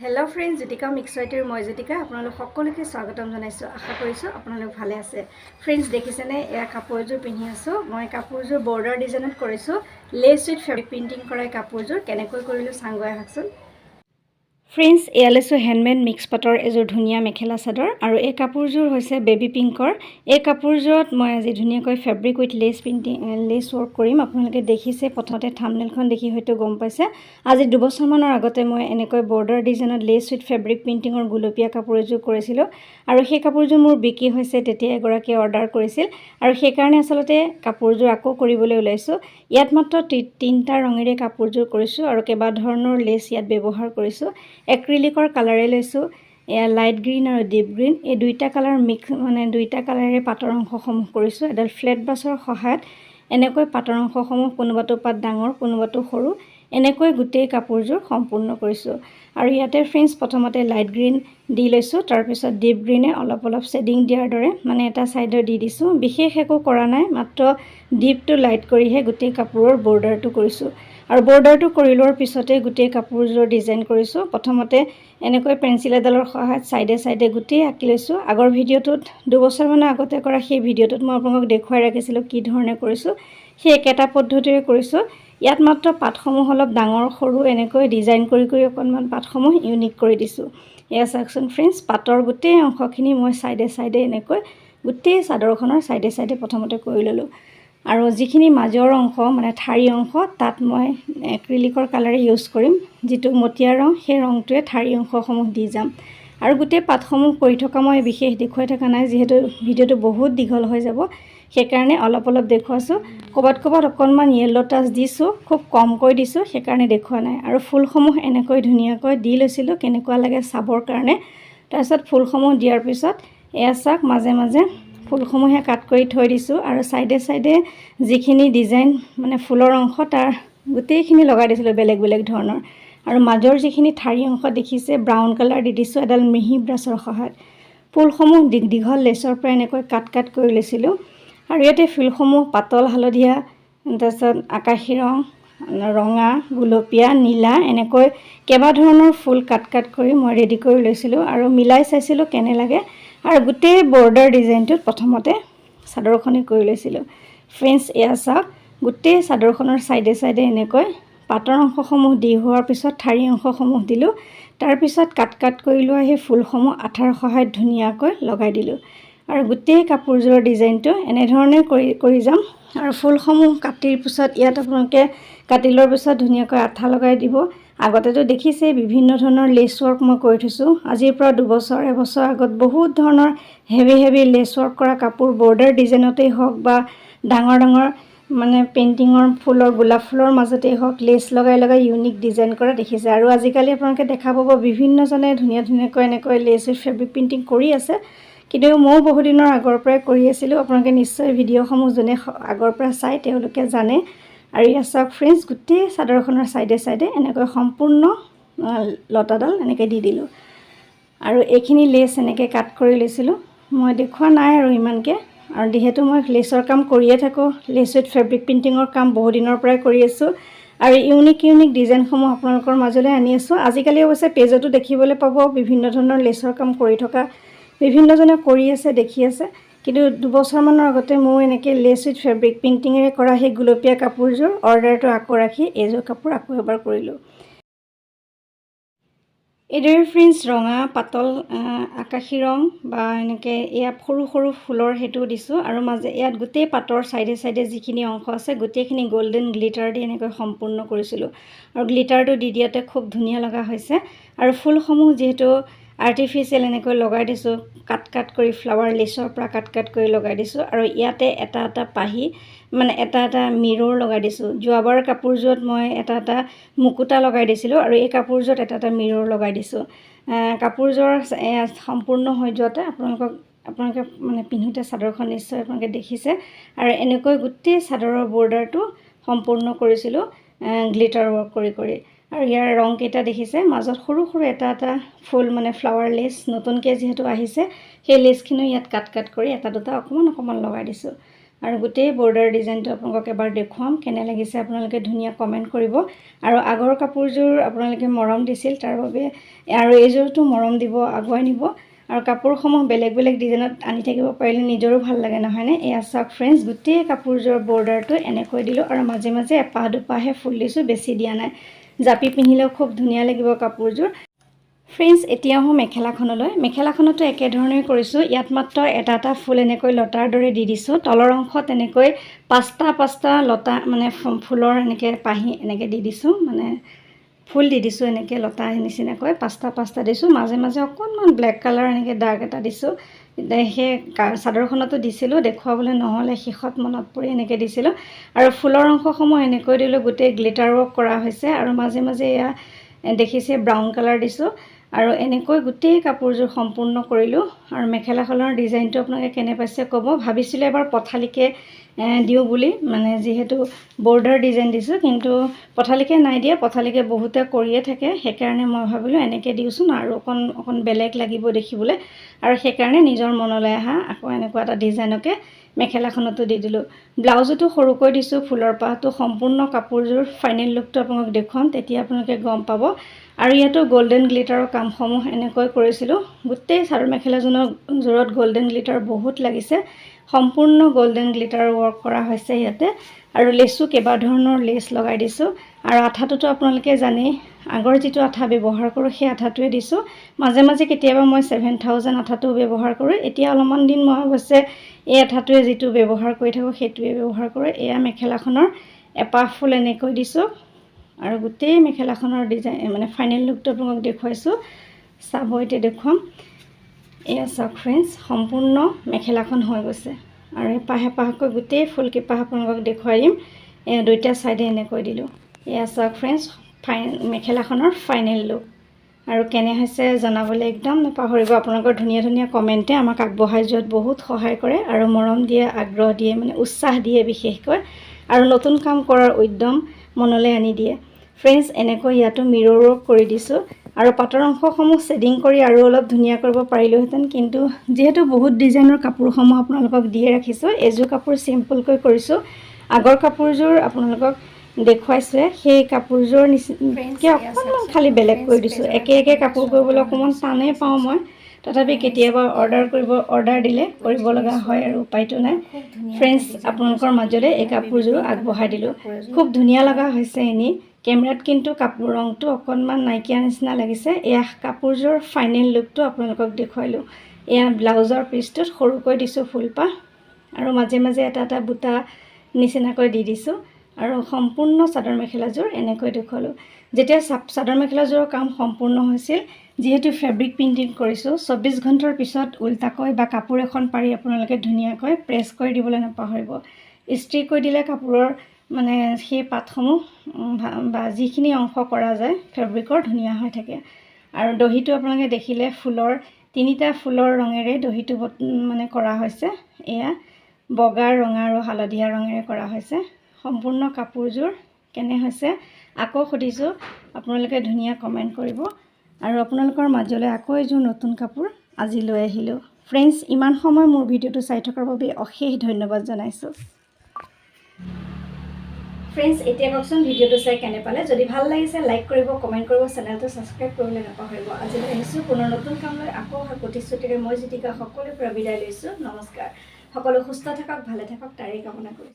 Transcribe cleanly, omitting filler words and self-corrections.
Hello' friends, Jyotika মিক্সৰাইটিৰ মই জ্যোতিকা আপোনালোক সকলোকে স্বাগতম জনাইছোঁ। আশা কৰিছোঁ আপোনালোক ভালে আছে। ফ্ৰেণ্ডছ, দেখিছেনে এয়া কাপোৰ এযোৰ পিন্ধি আছোঁ। মই কাপোৰযোৰ বৰ্ডাৰ ডিজাইনত কৰিছোঁ। লেছ উইথ ফেব্ৰিক প্ৰিণ্টিং কৰা এই কাপোৰযোৰ কেনেকৈ কৰিলোঁ চাং গৈ আহকচোন। ফ্ৰেণ্ডছ, এয়া লৈছোঁ হেণ্ডমেড মিক্স পাটৰ এযোৰ ধুনীয়া মেখেলা চাদৰ, আৰু এই কাপোৰযোৰ হৈছে বেবী পিংকৰ। এই কাপোৰযোৰত মই আজি ধুনীয়াকৈ fabric with lace lace work কৰিম। আপোনালোকে দেখিছে, প্ৰথমতে থাম্বনেইলখন দেখি হয়তো গম পাইছে। আজি 2 বছৰমানৰ আগতে মই এনেকৈ বৰ্ডাৰ ডিজাইনত লেছ উইথ ফেব্ৰিক প্ৰিণ্টিঙৰ গুলপীয়া কাপোৰ এযোৰ কৰিছিলোঁ, আৰু সেই কাপোৰযোৰ মোৰ বিক্ৰী হৈছে। তেতিয়া এগৰাকীয়ে অৰ্ডাৰ কৰিছিল, আৰু সেইকাৰণে আচলতে কাপোৰযোৰ আকৌ কৰিবলৈ ওলাইছোঁ। ইয়াত মাত্ৰ 3টা ৰঙেৰে কাপোৰযোৰ কৰিছোঁ, আৰু কেইবা ধৰণৰ লেছ ইয়াত ব্যৱহাৰ কৰিছোঁ। এক্ৰিলিকৰ কালাৰে লৈছোঁ, এয়া লাইট গ্ৰীণ আৰু ডিপ গ্ৰীণ, এই 2টা কালাৰ মিক্স দুইটা কালাৰে পাটৰ অংশসমূহ কৰিছোঁ। এডাল ফ্লেট ব্ৰাছৰ সহায়ত এনেকৈ পাটৰ অংশসমূহ কোনোবাটো পাত ডাঙৰ, কোনোবাটো সৰু, এনেকৈ গোটেই কাপোৰযোৰ সম্পূৰ্ণ কৰিছোঁ। আৰু ইয়াতে ফ্ৰেণ্ডছ, প্ৰথমতে লাইট গ্ৰীণ দি লৈছোঁ, তাৰপিছত ডিপ গ্ৰীণে অলপ শ্বেডিং দিয়াৰ দৰে এটা ছাইডৰ দি দিছোঁ। বিশেষ একো কৰা নাই, মাত্ৰ ডিপটো লাইট কৰিহে গোটেই কাপোৰৰ বৰ্ডাৰটো কৰিছোঁ। আৰু বৰ্ডাৰটো কৰি লোৱাৰ পিছতে গোটেই কাপোৰযোৰ ডিজাইন কৰিছোঁ। প্ৰথমতে এনেকৈ পেঞ্চিল এডালৰ সহায়ত চাইডে গোটেই আঁকি লৈছোঁ। আগৰ ভিডিঅ'টোত 2 বছৰমানৰ আগতে কৰা সেই ভিডিঅ'টোত মই আপোনালোকক দেখুৱাই ৰাখিছিলোঁ কি ধৰণে কৰিছোঁ। সেই একেটা পদ্ধতিৰে কৰিছোঁ। ইয়াত মাত্ৰ পাতসমূহ অলপ ডাঙৰ সৰু এনেকৈ ডিজাইন কৰি অকণমান পাতসমূহ ইউনিক কৰি দিছোঁ। এয়া চাওকচোন ফ্ৰেণ্ডছ, পাটৰ গোটেই অংশখিনি মই চাইডে এনেকৈ গোটেই চাদৰখনৰ চাইডে প্ৰথমতে কৰি ল'লোঁ। আৰু যিখিনি মাজৰ অংশ ঠাৰি অংশ, তাত মই এক্ৰিলিকৰ কালাৰে ইউজ কৰিম। যিটো মটীয়া ৰং, সেই ৰংটোৱে ঠাৰি অংশসমূহ দি যাম। আৰু গোটেই পাতসমূহ কৰি থকা মই বিশেষ দেখুৱাই থকা নাই, যিহেতু ভিডিঅ'টো বহুত দীঘল হৈ যাব। সেইকাৰণে অলপ দেখুৱাইছোঁ। ক'ৰবাত অকণমান য়েল্ল' টাচ দিছোঁ, খুব কমকৈ দিছোঁ, সেইকাৰণে দেখুওৱা নাই। আৰু ফুলসমূহ এনেকৈ ধুনীয়াকৈ দি লৈছিলোঁ, কেনেকুৱা লাগে চাবৰ কাৰণে। তাৰপিছত ফুলসমূহ দিয়াৰ পিছত এয়া চাওক, মাজে ফুলসমূহে কাট কৰি থৈ দিছোঁ, আৰু চাইডে যিখিনি ডিজাইন ফুলৰ অংশ, তাৰ গোটেইখিনি লগাই দিছিলোঁ বেলেগ ধৰণৰ। আৰু মাজৰ যিখিনি ঠাৰি অংশ দেখিছে, ব্ৰাউন কালাৰ দি দিছোঁ এডাল মিহি ব্ৰাছৰ সহায়ত। ফুলসমূহ দীঘল লেচৰ পৰা এনেকৈ কাট কৰি লৈছিলোঁ। আৰু ইয়াতে ফুলসমূহ পাতল হালধীয়া, তাৰপিছত আকাশী ৰং, ৰঙা, গুলপীয়া, নীলা, এনেকৈ কেইবা ধৰণৰ ফুল কাট কৰি মই ৰেডি কৰি লৈছিলোঁ, আৰু মিলাই চাইছিলোঁ কেনে লাগে। আৰু গোটেই বৰ্ডাৰ ডিজাইনটোত প্ৰথমতে চাদৰখনে কৰি লৈছিলোঁ। ফ্ৰেণ্ডছ, এয়া চাওক, গোটেই চাদৰখনৰ চাইডে এনেকৈ পাটৰ অংশসমূহ দি হোৱাৰ পিছত ঠাৰি অংশসমূহ দিলোঁ। তাৰপিছত কাট কৰি লোৱা সেই ফুলসমূহ আঠাৰ সহায়ত ধুনীয়াকৈ লগাই দিলোঁ। আৰু গোটেই কাপোৰযোৰৰ ডিজাইনটো এনেধৰণে কৰি যাম। আৰু ফুলসমূহ কাটিৰ পিছত ইয়াত আপোনালোকে কাটি লোৱাৰ পিছত ধুনীয়াকৈ আঠা লগাই দিব। আগতেতো দেখিছেই বিভিন্ন ধৰণৰ লেচ ৱৰ্ক মই কৰি থৈছোঁ। আজিৰ পৰা 2 বছৰ, 1 বছৰ আগত বহুত ধৰণৰ হেভি লেচ ৱৰ্ক কৰা কাপোৰ, বৰ্ডাৰ ডিজাইনতেই হওক বা ডাঙৰ পেইণ্টিঙৰ ফুলৰ, গোলাপ ফুলৰ মাজতেই হওক, লেচ লগাই ইউনিক ডিজাইন কৰা দেখিছে। আৰু আজিকালি আপোনালোকে দেখা পাব বিভিন্নজনে ধুনীয়াকৈ এনেকৈ লেচ উইথ ফেব্ৰিক প্ৰিণ্টিং কৰি আছে। কিন্তু ময়ো বহুদিনৰ আগৰ পৰাই কৰি আছিলোঁ। আপোনালোকে নিশ্চয় ভিডিঅ'সমূহ যোনে আগৰ পৰা চাই তেওঁলোকে জানে। আৰু ইয়াত চাওক ফ্ৰেণ্ডছ, গোটেই চাদৰখনৰ চাইডে এনেকৈ সম্পূৰ্ণ লতাডাল এনেকৈ দি দিলোঁ। আৰু এইখিনি লেচ এনেকৈ কাট কৰি লৈছিলোঁ। মই দেখুওৱা নাই আৰু ইমানকৈ। আৰু যিহেতু মই লেচৰ কাম কৰিয়ে থাকোঁ, লেচ উইথ ফেব্ৰিক প্ৰিণ্টিঙৰ কাম বহুদিনৰ পৰাই কৰি আছোঁ, আৰু ইউনিক ডিজাইনসমূহ আপোনালোকৰ মাজলৈ আনি আছোঁ। আজিকালি অৱশ্যে পেজতো দেখিবলৈ পাব বিভিন্ন ধৰণৰ লেচৰ কাম কৰি থকা, বিভিন্নজনে কৰি আছে, দেখি আছে। কিন্তু 2 বছৰমানৰ আগতে ময়ো এনেকৈ লেচ উইথ ফেব্ৰিক প্ৰিণ্টিঙেৰে কৰা সেই গুলপীয়া কাপোৰযোৰ অৰ্ডাৰটো আকৌ ৰাখি এইযোৰ কাপোৰ আকৌ এবাৰ কৰিলোঁ। এইদৰে ফ্ৰেণ্ডছ, ৰঙা, পাতল আকাশী ৰং বা এনেকৈ এয়া সৰু ফুলৰ সেইটোও দিছোঁ। আৰু ইয়াত গোটেই পাতৰ চাইডে যিখিনি অংশ আছে, গোটেইখিনি গল্ডেন গ্লিটাৰ দি এনেকৈ সম্পূৰ্ণ কৰিছিলোঁ। আৰু গ্লিটাৰটো দি দিয়াতে খুব ধুনীয়া লগা হৈছে। আৰু ফুলসমূহ যিহেতু আৰ্টিফিচিয়েল এনেকৈ লগাই দিছোঁ, কাট কৰি ফ্লাৱাৰ লেচৰ পৰা কাট কৰি লগাই দিছোঁ। আৰু ইয়াতে এটা পাহি এটা মিৰ'ৰ লগাই দিছোঁ। যোৱাবাৰ কাপোৰযোৰত মই এটা মুকুতা লগাই দিছিলোঁ, আৰু এই কাপোৰযোৰত এটা মিৰ'ৰ লগাই দিছোঁ। কাপোৰযোৰ সম্পূৰ্ণ হৈ যোৱাতে আপোনালোকে পিন্ধোতে চাদৰখন নিশ্চয় আপোনালোকে দেখিছে। আৰু এনেকৈ গোটেই চাদৰৰ বৰ্ডাৰটো সম্পূৰ্ণ কৰিছিলোঁ গ্লিটাৰ ৱৰ্ক কৰি। আৰু ইয়াৰ ৰংকেইটা দেখিছে, মাজত সৰু এটা ফুল ফ্লাৱাৰ লেচ নতুনকৈ যিহেতু আহিছে, সেই লেচখিনিও ইয়াত কাট কৰি এটা দুটা অকণমান লগাই দিছোঁ। আৰু গোটেই বৰ্ডাৰ ডিজাইনটো আপোনালোকক এবাৰ দেখুৱাম কেনে লাগিছে আপোনালোকে ধুনীয়া কমেণ্ট কৰিব আৰু আগৰ কাপোৰযোৰ আপোনালোকে মৰম দিছিল তাৰ বাবে আৰু এইযোৰটো মৰম দিব আগুৱাই নিব আৰু কাপোৰসমূহ বেলেগ বেলেগ ডিজাইনত আনি থাকিব পাৰিলে নিজৰো ভাল লাগে নহয়নে এয়া চাওক ফ্ৰেণ্ডছ গোটেই কাপোৰযোৰৰ বৰ্ডাৰটো এনেকৈ দিলোঁ আৰু মাজে মাজে এপাহ দুপাহে ফুল দিছোঁ বেছি দিয়া নাই জাপি পিন্ধিলেও খুব ধুনীয়া লাগিব কাপোৰযোৰ ফ্ৰেণ্ডছ এতিয়া আহোঁ মেখেলাখনলৈ মেখেলাখনতো একেধৰণেই কৰিছোঁ ইয়াত মাত্ৰ এটা এটা ফুল এনেকৈ লতাৰ দৰে দি দিছোঁ তলৰ অংশত এনেকৈ পাঁচটা লতা মানে ফুলৰ এনেকৈ পাহি এনেকৈ দি দিছোঁ মানে ফুল দি দিছোঁ এনেকৈ লতা নিচিনাকৈ পাঁচটা দিছোঁ মাজে মাজে অকণমান ব্লেক কালাৰ এনেকৈ ডাৰ্ক এটা দিছোঁ সেই চাদৰখনতো দিছিলোঁ দেখুৱাবলৈ নহ'লে শেষত মনত পৰি এনেকৈ দিছিলোঁ আৰু ফুলৰ অংশসমূহ এনেকৈ দিলোঁ গোটেই গ্লিটাৰ ৱৰ্ক কৰা হৈছে আৰু মাজে মাজে এয়া দেখিছে ব্ৰাউন কালাৰ দিছোঁ আৰু এনেকৈ গোটেই কাপোৰযোৰ সম্পূৰ্ণ কৰিলোঁ আৰু মেখেলাখনৰ ডিজাইনটো আপোনালোকে কেনে পাইছে ক'ব ভাবিছিলোঁ এবাৰ পঠালিকে দিওঁ বুলি মানে যিহেতু বৰ্ডাৰ ডিজাইন দিছোঁ কিন্তু পঠালিকে নাই দিয়া পঠালিকে বহুতে কৰিয়ে থাকে সেইকাৰণে মই ভাবিলোঁ এনেকৈ দিওঁচোন আৰু অকণ বেলেগ লাগিব দেখিবলৈ আৰু সেইকাৰণে নিজৰ মনলৈ অহা আকৌ এনেকুৱা এটা ডিজাইনকে মেখেলাখনতো দি দিলোঁ ব্লাউজতো সৰুকৈ দিছোঁ ফুলৰ পাহটো সম্পূৰ্ণ কাপোৰযোৰ ফাইনেল লুকটো আপোনালোক দেখুৱাম তেতিয়া আপোনালোকে গম পাব আৰু ইয়াতো গল্ডেন গ্লিটাৰৰ কামসমূহ এনেকৈ কৰিছিলোঁ গোটেই চাদৰ মেখেলাযোৰত গল্ডেন গ্লিটাৰ বহুত লাগিছে সম্পূৰ্ণ গল্ডেন গ্লিটাৰ ৱৰ্ক কৰা হৈছে ইয়াতে আৰু লেচো কেইবা ধৰণৰ লেচ লগাই দিছোঁ আৰু আঠাটোতো আপোনালোকে জানেই আগৰ যিটো আঠা ব্যৱহাৰ কৰোঁ সেই আঠাটোৱে দিছোঁ মাজে মাজে কেতিয়াবা মই 7000 আঠাটো ব্যৱহাৰ কৰোঁ এতিয়া অলপমান দিন মই অৱশ্যে এই আঠাটোৱে যিটো ব্যৱহাৰ কৰি থাকোঁ সেইটোৱে ব্যৱহাৰ কৰোঁ এয়া মেখেলাখনৰ এপাহ ফুল এনেকৈ দিছোঁ আৰু গোটেই মেখেলাখনৰ ডিজাইন মানে ফাইনেল লুকটো আপোনালোকক দেখুৱাইছোঁ চাব এতিয়া দেখুৱাম এয়া চাওক ফ্ৰেণ্ডছ সম্পূৰ্ণ মেখেলাখন হৈ গৈছে আৰু এপাহকৈ গোটেই ফুলকেইপাহ আপোনালোকক দেখুৱাই দিম এয়া দুইটা ছাইডে এনেকৈ দিলোঁ এয়া চাওক ফ্ৰেণ্ডছ মেখেলাখনৰ ফাইনেল লুক আৰু কেনে হৈছে জনাবলৈ একদম নাপাহৰিব আপোনালোকৰ ধুনীয়া ধুনীয়া কমেণ্টে আমাক আগবঢ়াই যোৱাত বহুত সহায় কৰে আৰু মৰম দিয়ে আগ্ৰহ দিয়ে মানে উৎসাহ দিয়ে বিশেষকৈ আৰু নতুন কাম কৰাৰ উদ্যম মনলৈ আনি দিয়ে ফ্ৰেণ্ডছ এনেকৈ ইয়াতো মিৰৰ ৱৰ্ক কৰি দিছোঁ আৰু পাটৰ অংশসমূহ ছেডিং কৰি আৰু অলপ ধুনীয়া কৰিব পাৰিলোহেঁতেন কিন্তু যিহেতু বহুত ডিজাইনৰ কাপোৰসমূহ আপোনালোকক দিয়ে ৰাখিছোঁ এযোৰ কাপোৰ চিম্পলকৈ কৰিছোঁ আগৰ কাপোৰযোৰ আপোনালোকক দেখুৱাইছে সেই কাপোৰযোৰ নিচিনাকৈ অকণমান খালি বেলেগ কৰি দিছোঁ একে কাপোৰ কৰিবলৈ অকণমান টানেই পাওঁ মই তথাপি কেতিয়াবা অৰ্ডাৰ দিলে কৰিব লগা হয় আৰু উপায়টো নাই ফ্ৰেণ্ডছ আপোনালোকৰ মাজলৈ এই কাপোৰযোৰ আগবঢ়াই দিলোঁ খুব ধুনীয়া লগা হৈছে এনেই কেমেৰাত কিন্তু কাপোৰ ৰংটো অকণমান নাইকিয়া নিচিনা লাগিছে এয়া কাপোৰযোৰ ফাইনেল লুকটো আপোনালোকক দেখুৱালোঁ এয়া ব্লাউজৰ পিচটোত সৰুকৈ দিছোঁ ফুলপাহ আৰু মাজে মাজে এটা এটা বুটা নিচিনাকৈ দি দিছোঁ আৰু সম্পূৰ্ণ চাদৰ মেখেলাযোৰ এনেকৈ দেখুৱালোঁ যেতিয়া চাদৰ মেখেলাযোৰৰ কাম সম্পূৰ্ণ হৈছিল যিহেতু ফেব্ৰিক প্ৰিণ্টিং কৰিছোঁ 24 ঘণ্টাৰ পিছত উল্টাকৈ বা কাপোৰ এখন পাৰি আপোনালোকে ধুনীয়াকৈ প্ৰেছ কৰি দিবলৈ নাপাহৰিব ইস্ত্ৰি কৰি দিলে কাপোৰৰ মানে সেই পাতসমূহ বা যিখিনি অংশ কৰা যায় ফেব্ৰিকৰ ধুনীয়া হৈ থাকে আৰু দহিটো আপোনালোকে দেখিলে ফুলৰ তিনিটা ফুলৰ ৰঙেৰে দহিটো মানে কৰা হৈছে এয়া বগা ৰঙা আৰু হালধীয়া ৰঙেৰে কৰা হৈছে সম্পূৰ্ণ কাপোৰযোৰ কেনে হৈছে আকৌ সুধিছোঁ আপোনালোকে ধুনীয়া কমেণ্ট কৰিব আৰু আপোনালোকৰ মাজলৈ আকৌ এযোৰ নতুন কাপোৰ আজি লৈ আহিলোঁ ফ্ৰেণ্ডছ ইমান সময় মোৰ ভিডিঅ'টো চাই থকাৰ বাবে অশেষ ধন্যবাদ জনাইছোঁ ফ্ৰেণ্ডছ এতিয়া কওকচোন ভিডিঅ'টো চাই কেনে পালে যদি ভাল লাগিছে লাইক কৰিব কমেণ্ট কৰিব চেনেলটো ছাবস্ক্ৰাইব কৰিবলৈ নাপাহৰিব আজিলৈ আহিছোঁ পুনৰ নতুন কাম লৈ আকৌ প্ৰতিশ্ৰুতিৰে মই জ্যোতিকা সকলোৰে পৰা বিদায় লৈছোঁ নমস্কাৰ সকলো সুস্থ থাকক ভালে থাকক তাৰেই কামনা কৰিছোঁ